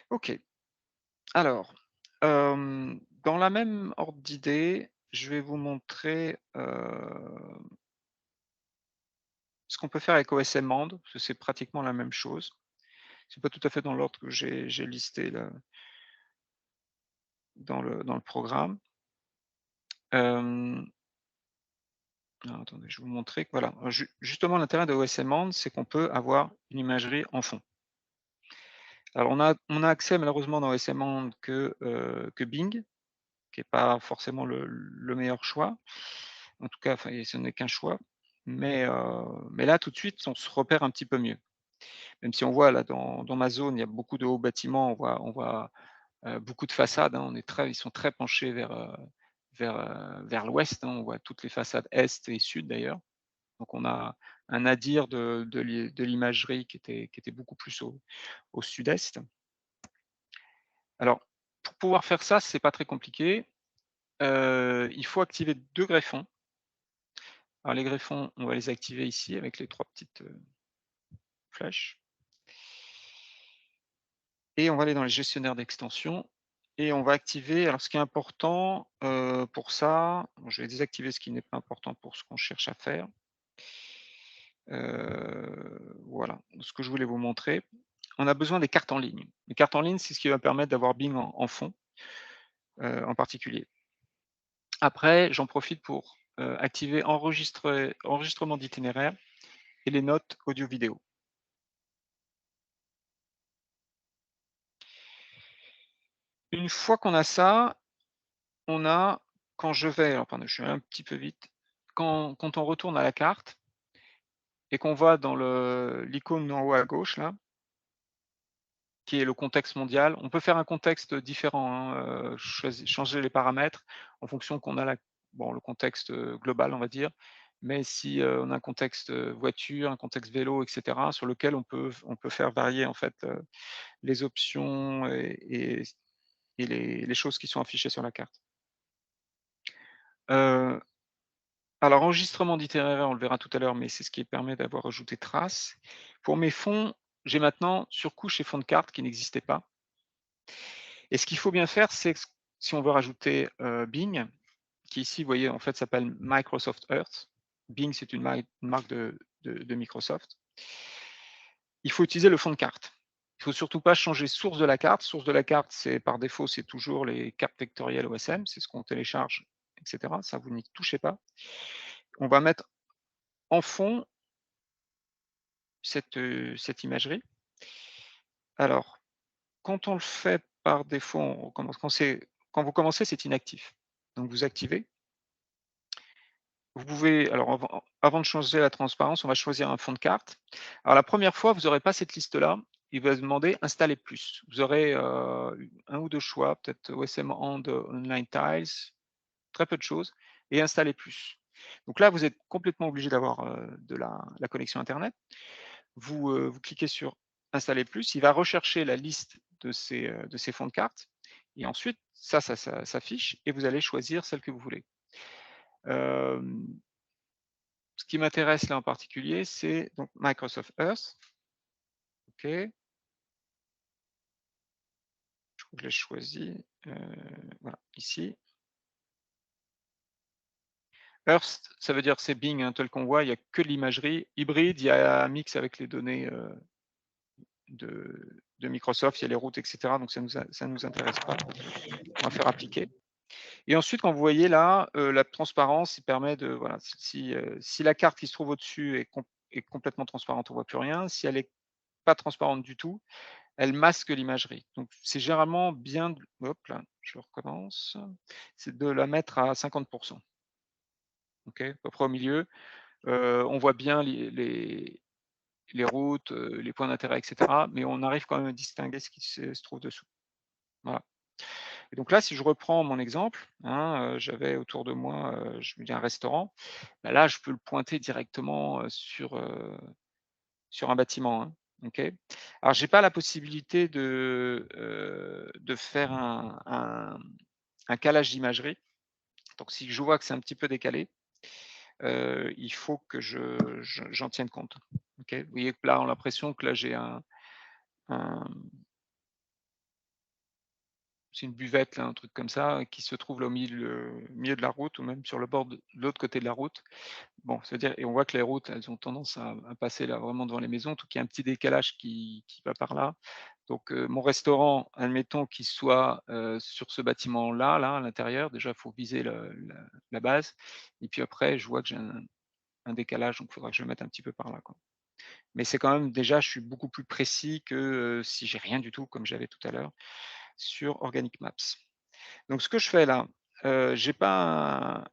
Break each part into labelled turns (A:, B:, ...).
A: OK. Alors, dans la même ordre d'idée, je vais vous montrer, ce qu'on peut faire avec OSM parce que c'est pratiquement la même chose. C'est pas tout à fait dans l'ordre que j'ai listé là, dans le programme. Hem, alors attendez, je vais vous montrer que voilà, justement l'intérêt de OSM c'est qu'on peut avoir une imagerie en fond. Alors on a accès malheureusement dans OSM que Bing, qui est pas forcément le meilleur choix. En tout cas, enfin et ce n'est qu'un choix, mais là tout de suite on se repère un petit peu mieux. Même si on voit là dans ma zone, il y a beaucoup de hauts bâtiments, on voit, beaucoup de façades, hein, ils sont très penchés vers l'ouest, hein, on voit toutes les façades est et sud d'ailleurs. Donc on a un nadir de l'imagerie qui était beaucoup plus au sud-est. Alors, pour pouvoir faire ça, c'est pas très compliqué. Il faut activer 2 greffons. Alors les greffons, on va les activer ici avec les 3 petites, flèches et on va aller dans les gestionnaires d'extensions et on va activer alors ce qui est important, pour ça, bon je vais désactiver ce qui n'est pas important pour ce qu'on cherche à faire. Voilà, ce que je voulais vous montrer. On a besoin des cartes en ligne. Les cartes en ligne, c'est ce qui va permettre d'avoir Bing en fond, en particulier. Après, j'en profite pour, activer enregistrement d'itinéraire et les notes audio-vidéo. Une fois qu'on a ça, on a quand je vais alors pardon, je vais un petit peu vite. Quand on retourne à la carte et qu'on va dans l'icône en haut à gauche là, qui est le contexte mondial, on peut faire un contexte différent, hein, changer les paramètres en fonction qu'on a le contexte, global on va dire. Mais si, on a un contexte, voiture, un contexte vélo et cetera, sur lequel on peut faire varier en fait, les options et les choses qui sont affichées sur la carte. Heu, alors enregistrement d'itinéraire, on le verra tout à l'heure, mais c'est ce qui permet d'avoir ajouté trace. Pour mes fonds, j'ai maintenant surcouche et fond de carte qui n'existaient pas et ce qu'il faut bien faire, c'est que si on veut rajouter, Bing, qui ici, vous voyez, en fait, s'appelle Microsoft Earth. Bing, c'est une marque de Microsoft. Il faut utiliser le fond de carte. Il faut surtout pas changer source de la carte. Source de la carte, c'est par défaut, c'est toujours les cartes vectorielles OSM, c'est ce qu'on télécharge et cetera. Ça, vous n'y touchez pas. On va mettre en fond cette imagerie. Alors, quand on le fait par défaut, on commence quand vous commencez, c'est inactif. Donc vous activez. Vous pouvez alors avant de changer la transparence, on va choisir un fond de carte. Alors la première fois, vous n'aurez pas cette liste-là. Il va demander installer plus. Vous aurez, 1 ou 2 choix, peut-être OSM and Online Tiles, très peu de choses et installer plus. Donc là, vous êtes complètement obligé d'avoir, de la connexion internet. Vous cliquez sur installer plus, il va rechercher la liste de ces fonds de carte et ensuite ça s'affiche et vous allez choisir celle que vous voulez. Hem Ce qui m'intéresse là en particulier, c'est donc Microsoft Earth. OK, je crois que je l'ai choisi, voilà, ici. Earth, ça veut dire c'est Bing, hein, tel qu'on voit, il y a que de l'imagerie. Hybride, il y a un mix avec les données, de Microsoft, il y a les routes et cetera, donc ça nous intéresse pas. On va faire appliquer et ensuite quand vous voyez là, la transparence, il permet de voilà, si la carte qui se trouve au-dessus est complètement transparente, on voit plus rien. Si elle est pas transparente du tout, elle masque l'imagerie. Donc c'est généralement bien de hop là, je recommence, c'est de la mettre à 50. OK, à peu près au milieu. On voit bien les routes, les points d'intérêt et cetera, mais on arrive quand même à distinguer ce qui se trouve dessous. Voilà et donc là, si je reprends mon exemple, hein, j'avais autour de moi, je me dis un restaurant, bah là, je peux le pointer directement, sur un bâtiment, hein, OK? Alors j'ai pas la possibilité de faire un calage d'imagerie, donc si je vois que c'est un petit peu décalé, il faut que j'en tienne compte, OK? Vous voyez que là, on a l'impression que là, j'ai un c'est une buvette là, un truc comme ça, qui se trouve là au milieu de la route ou même sur le bord de l'autre côté de la route. Bon, c'est-à-dire et on voit que les routes, elles ont tendance à passer là vraiment devant les maisons, donc il y a un petit décalage qui va par là. Donc, mon restaurant, admettons qu'il soit, sur ce bâtiment-là, là, à l'intérieur, déjà il faut viser la base et puis après je vois que j'ai un décalage, donc il faudra que je le mette un petit peu par là, quoi. Mais c'est quand même déjà je suis beaucoup plus précis que, si j'ai rien du tout comme j'avais tout à l'heure sur Organic Maps. Donc ce que je fais là, j'ai pas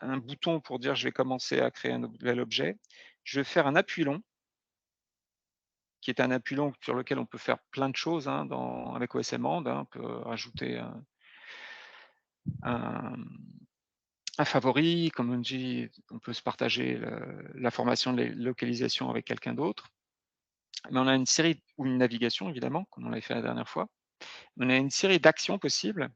A: un bouton pour dire: «Je vais commencer à créer un nouvel objet». Je vais faire un appui long, qui est un appui long sur lequel on peut faire plein de choses, hein, avec OSM-And, hein. On peut rajouter un un favori, comme on dit, on peut se partager l'information de localisation avec quelqu'un d'autre. Mais on a une série ou une navigation évidemment, comme on l'avait fait la dernière fois. On a une série d'actions possibles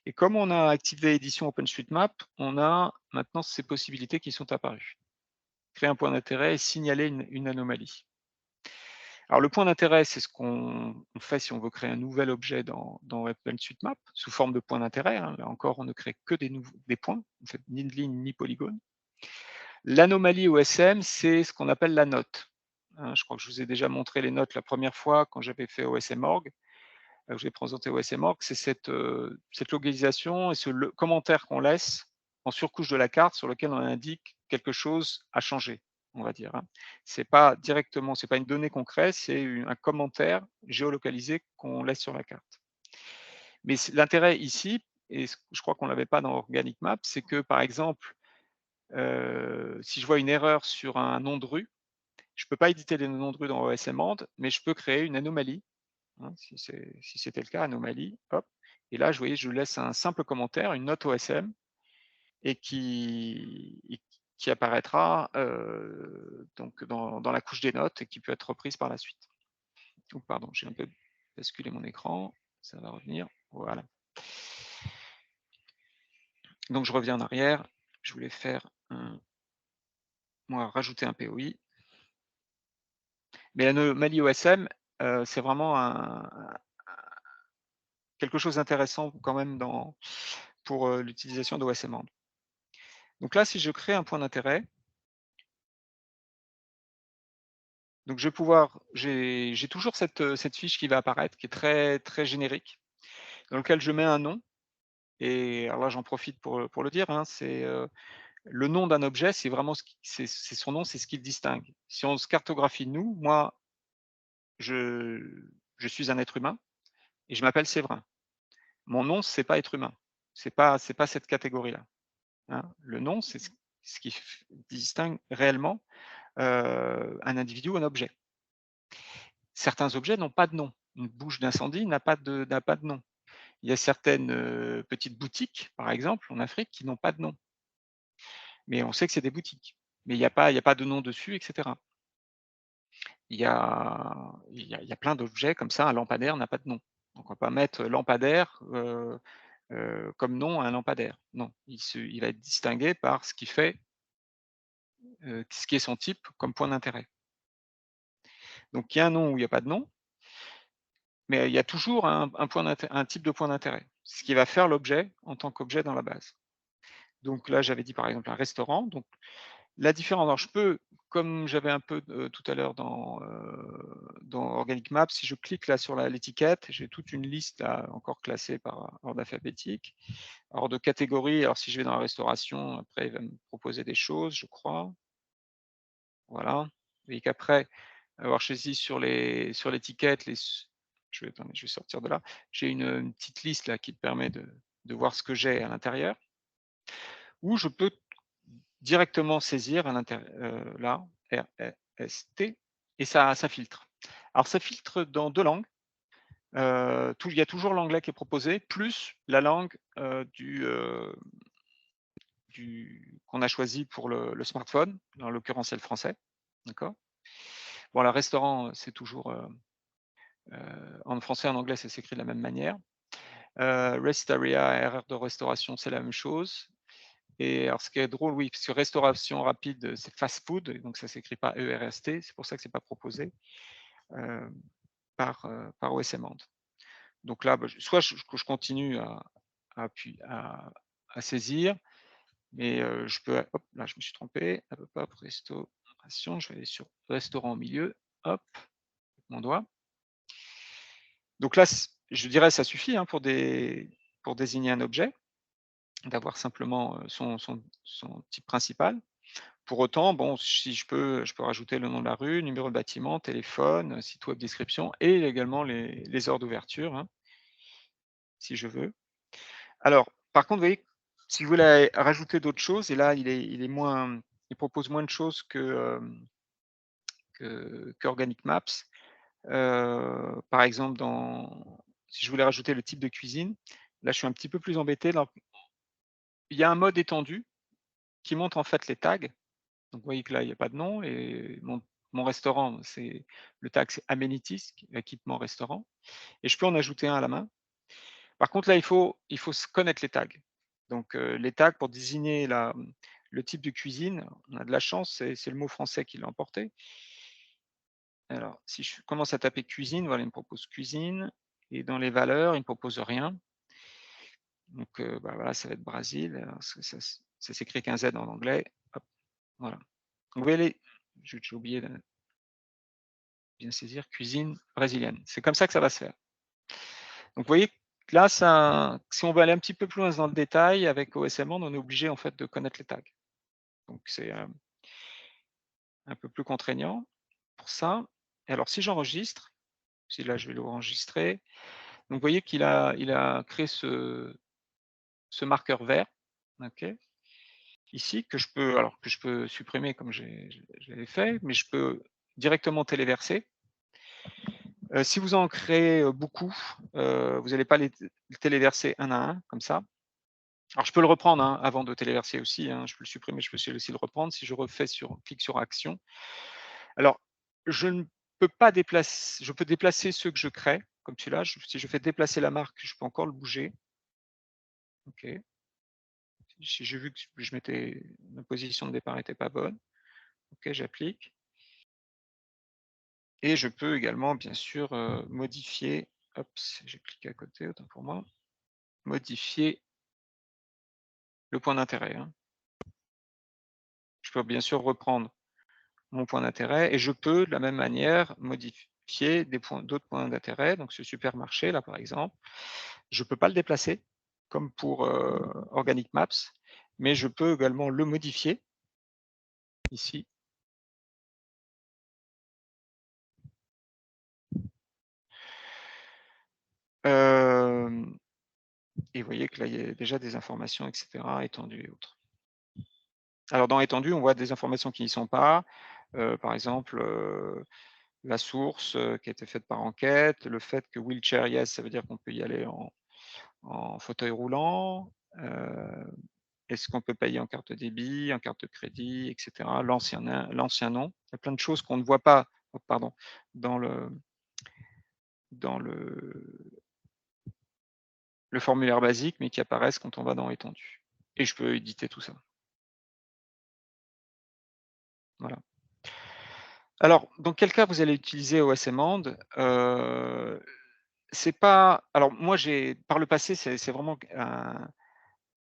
A: et comme on a activé l'édition OpenStreetMap, on a maintenant ces possibilités qui sont apparues. Créer un point d'intérêt et signaler une anomalie. Alors le point d'intérêt, c'est ce qu'on fait si on veut créer un nouvel objet dans OpenStreetMap, sous forme de point d'intérêt, hein. Là encore, on ne crée que des points, en fait, ni de ligne ni polygone. L'anomalie OSM, c'est ce qu'on appelle la note, hein. Je crois que je vous ai déjà montré les notes la première fois quand j'avais fait OSM.org, j'ai présenté OSM.org, c'est cette localisation et ce commentaire qu'on laisse en surcouche de la carte sur lequel on indique quelque chose a changé, on va dire, hein. C'est pas une donnée qu'on crée, c'est un commentaire géolocalisé qu'on laisse sur la carte. Mais l'intérêt ici, et je crois qu'on l'avait pas dans Organic Map, c'est que par exemple, si je vois une erreur sur un nom de rue, je peux pas éditer les noms de rue dans OSM-And, mais je peux créer une anomalie, hein, si c'était le cas, anomalie, hop, et là, je voyais, je laisse un simple commentaire, une note OSM, et qui apparaîtra donc dans la couche des notes et qui peut être reprise par la suite. Oh, pardon, j'ai un peu basculé mon écran, ça va revenir, voilà. Donc je reviens en arrière, je voulais faire moi rajouter un POI, mais l'anomalie OSM, c'est vraiment quelque chose d'intéressant quand même pour l'utilisation d'OSM-And. Donc là, si je crée un point d'intérêt, donc je vais pouvoir, j'ai toujours cette fiche qui va apparaître, qui est très, très générique, dans lequel je mets un nom. Et alors là, j'en profite pour le dire, hein, c'est le nom d'un objet, c'est vraiment c'est son nom, c'est ce qui le distingue. Si on se cartographie nous, moi, je, je suis un être humain et je m'appelle Séverin. Mon nom, c'est pas être humain. C'est pas cette catégorie-là, hein. Le nom, c'est ce qui distingue réellement un individu ou un objet. Certains objets n'ont pas de nom. Une bouche d'incendie n'a pas de nom. Il y a certaines, petites boutiques, par exemple, en Afrique, qui n'ont pas de nom. Mais on sait que c'est des boutiques. Mais il y a pas de nom dessus et cetera. Il y a plein d'objets comme ça, un lampadaire n'a pas de nom. Donc on va pas mettre lampadaire, comme nom à un lampadaire. Non, il va être distingué par ce qui fait, ce qui est son type comme point d'intérêt. Donc il y a un nom ou il y a pas de nom, mais il y a toujours un type de point d'intérêt. Ce qui va faire l'objet en tant qu'objet dans la base. Donc là, j'avais dit par exemple un restaurant, donc la différence, alors je peux, comme j'avais un peu, tout à l'heure dans Organic Maps, si je clique là sur l'étiquette, j'ai toute une liste là encore classée par ordre alphabétique. Alors de catégorie, alors si je vais dans la restauration, après il va me proposer des choses, je crois. Voilà. Vous voyez qu'après avoir choisi sur l'étiquette, attendez, je vais sortir de là. J'ai une petite liste là qui me permet de voir ce que j'ai à l'intérieur. Ou je peux directement saisir à l'intérieur, là, RST, et ça filtre. Alors ça filtre dans 2 langues, il y a toujours l'anglais qui est proposé, plus la langue, qu'on a choisi pour le smartphone, en l'occurrence c'est le français, d'accord? Bon, le restaurant, c'est toujours, en français et en anglais, ça s'écrit de la même manière. Rest area, aire de restauration, c'est la même chose. Et alors ce qui est drôle, oui, parce que restauration rapide, c'est fast food, et donc ça s'écrit pas ERST, c'est pour ça que c'est pas proposé, heu, par OSM-And. Donc là, bah, soit je continue à saisir, mais je peux hop, là je me suis trompé, hop, hop, hop, restauration, je vais aller sur restaurant au milieu, hop, mon doigt. Donc là, je dirais ça suffit, hein, pour désigner un objet, d'avoir simplement, son type principal. Pour autant, bon, si je peux rajouter le nom de la rue, numéro de bâtiment, téléphone, site web, description et également les heures d'ouverture, hein, si je veux. Alors, par contre, vous voyez, si vous voulez rajouter d'autres choses et là, il propose moins de choses qu'Organic Maps. Par exemple, si je voulais rajouter le type de cuisine, là, je suis un petit peu plus embêté. Là, il y a un mode étendu qui montre en fait les tags. Donc vous voyez que là, il y a pas de nom et mon restaurant, le tag, c'est amenities, équipement restaurant et je peux en ajouter un à la main. Par contre, là, il faut s connaître les tags. Donc les tags pour désigner le type de cuisine, on a de la chance, c'est le mot français qui l'a emporté. Alors si je commence à taper cuisine, voilà, il me propose cuisine et dans les valeurs, il me propose rien. Donc bah, voilà, ça va être Brésil, alors ça s'écrit avec un Z en anglais. Hop, voilà. Vous voyez j'ai oublié de bien saisir, cuisine brésilienne. C'est comme ça que ça va se faire. Donc vous voyez que là, si on veut aller un petit peu plus loin dans le détail avec OSMand, on est obligé en fait de connaître les tags. Donc c'est, un peu plus contraignant pour ça. Et alors si j'enregistre, si là je vais l'enregistrer, donc vous voyez qu'il a créé ce marqueur vert, OK, ici que je peux supprimer comme je l'avais fait, mais je peux directement téléverser. Si vous en créez, beaucoup, vous n'allez pas les téléverser un à un comme ça. Alors je peux le reprendre, hein, avant de téléverser aussi, hein, je peux le supprimer, je peux aussi le reprendre si je clique sur action. Alors je ne peux pas déplacer je peux déplacer ceux que je crée, comme celui-là, si je fais déplacer la marque, je peux encore le bouger. OK. Si j'ai vu que ma position de départ était pas bonne, OK, j'applique et je peux également bien sûr, modifier, hop, j'ai cliqué à côté, autant pour moi, modifier le point d'intérêt, hein. Je peux bien sûr reprendre mon point d'intérêt et je peux de la même manière modifier d'autres points d'intérêt. Donc ce supermarché là par exemple, je ne peux pas le déplacer comme pour, Organic Maps, mais je peux également le modifier ici. Hem Et vous voyez que là, il y a déjà des informations et cetera, étendues et autres. Alors dans étendu, on voit des informations qui n'y sont pas, par exemple, la source, qui a été faite par enquête, le fait que wheelchair yes, ça veut dire qu'on peut y aller en fauteuil roulant, est-ce qu'on peut payer en carte débit, en carte de crédit et cetera? L'ancien nom. Il y a plein de choses qu'on ne voit pas, oh pardon, dans le formulaire basique, mais qui apparaissent quand on va dans étendu et je peux éditer tout ça. Voilà. Alors, dans quel cas vous allez utiliser OSMand? C'est pas alors moi par le passé, c'est vraiment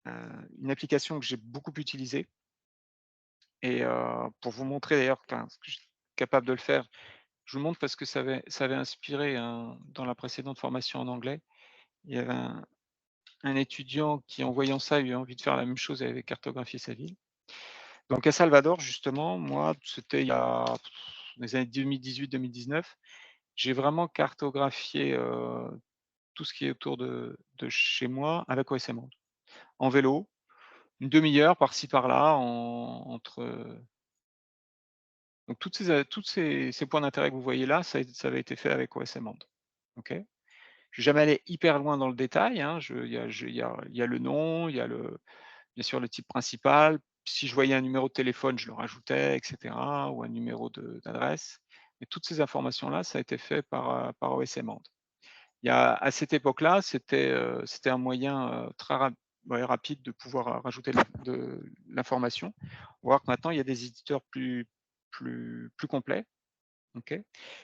A: une application que j'ai beaucoup utilisée et pour vous montrer d'ailleurs que je suis capable de le faire, je vous montre parce que ça avait inspiré dans la précédente formation en anglais, il y avait un étudiant qui en voyant ça, a eu envie de faire la même chose, il avait cartographié sa ville. Donc à Salvador justement, moi, c'était il y a les années 2018-2019, j'ai vraiment cartographié, tout ce qui est autour de chez moi avec OSM en vélo, une demi-heure par-ci par-là donc toutes ces points d'intérêt que vous voyez là, ça avait été fait avec OSM Hand. OK? Je suis jamais allé hyper loin dans le détail, hein, il y a le nom, il y a bien sûr le type principal. Si je voyais un numéro de téléphone, je le rajoutais et cetera ou un numéro d'adresse. Mais toutes ces informations-là, ça a été fait par OSM Hand. À cette époque-là, c'était un moyen, très ouais, rapide de pouvoir, rajouter de l'information. On va voir que maintenant, il y a des éditeurs plus complets OK?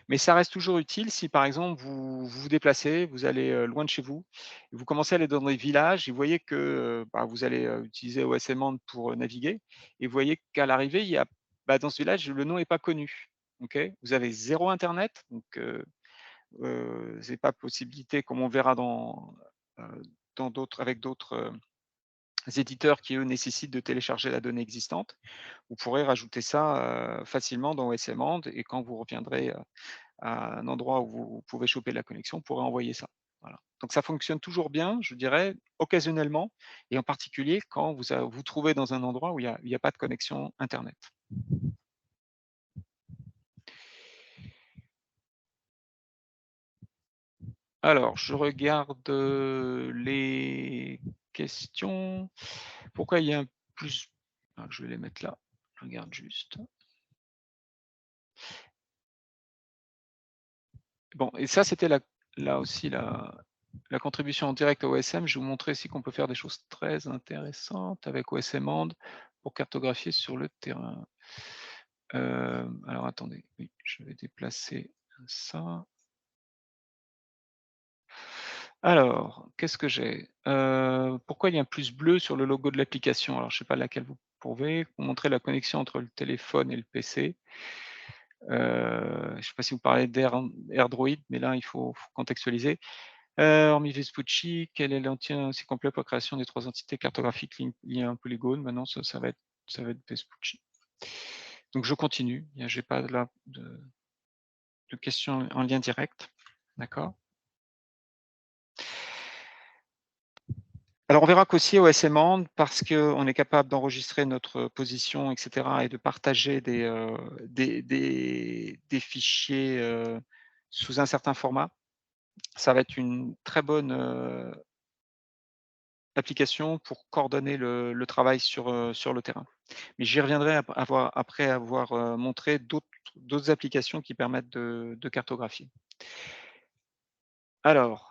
A: Mais ça reste toujours utile si, par exemple, vous vous déplacez, vous allez, loin de chez vous, et vous commencez à aller dans des villages et vous voyez que, bah, vous allez, utiliser OSM Hand pour, naviguer, et vous voyez qu'à l'arrivée, il y a bah, dans ce village, le nom est pas connu. OK? Vous avez zéro internet, donc c'est pas possibilité comme on verra heu, dans d'autres avec d'autres, éditeurs qui, eux, nécessitent de télécharger la donnée existante. Vous pourrez rajouter ça, facilement dans OSM Hand, et quand vous reviendrez, à un endroit où vous pouvez choper la connexion, vous pourrez envoyer ça. Voilà. Donc ça fonctionne toujours bien, je dirais, occasionnellement, et en particulier quand vous trouvez dans un endroit où il y a pas de connexion internet. Alors je regarde, les questions. Pourquoi il y a un plus je vais les mettre là, je regarde juste. Bon, et ça, c'était là aussi la contribution en direct à OSM. Je vais vous montrer aussi qu'on peut faire des choses très intéressantes avec OSM Hand pour cartographier sur le terrain. Alors attendez, oui, je vais déplacer ça. Alors, qu'est-ce que j'ai? Pourquoi il y a un plus bleu sur le logo de l'application? Alors je ne sais pas laquelle vous prouvez. Pour montrer la connexion entre le téléphone et le PC. Je ne sais pas si vous parlez d'AirDroid, mais là, il faut contextualiser. Hormis Vespucci, quel est l'entien aussi complet pour la création des 3 entités cartographiques liées à un polygone? Maintenant ça va être Vespucci. Donc je continue, j'ai pas là de questions en lien direct. D'accord. Alors on verra qu'aussi OSM Hand, parce qu'on est capable d'enregistrer notre position et cetera, et de partager des fichiers, sous un certain format. Ça va être une très bonne, application pour coordonner le travail sur le terrain. Mais j'y reviendrai après avoir, montré d'autres applications qui permettent de cartographier. Alors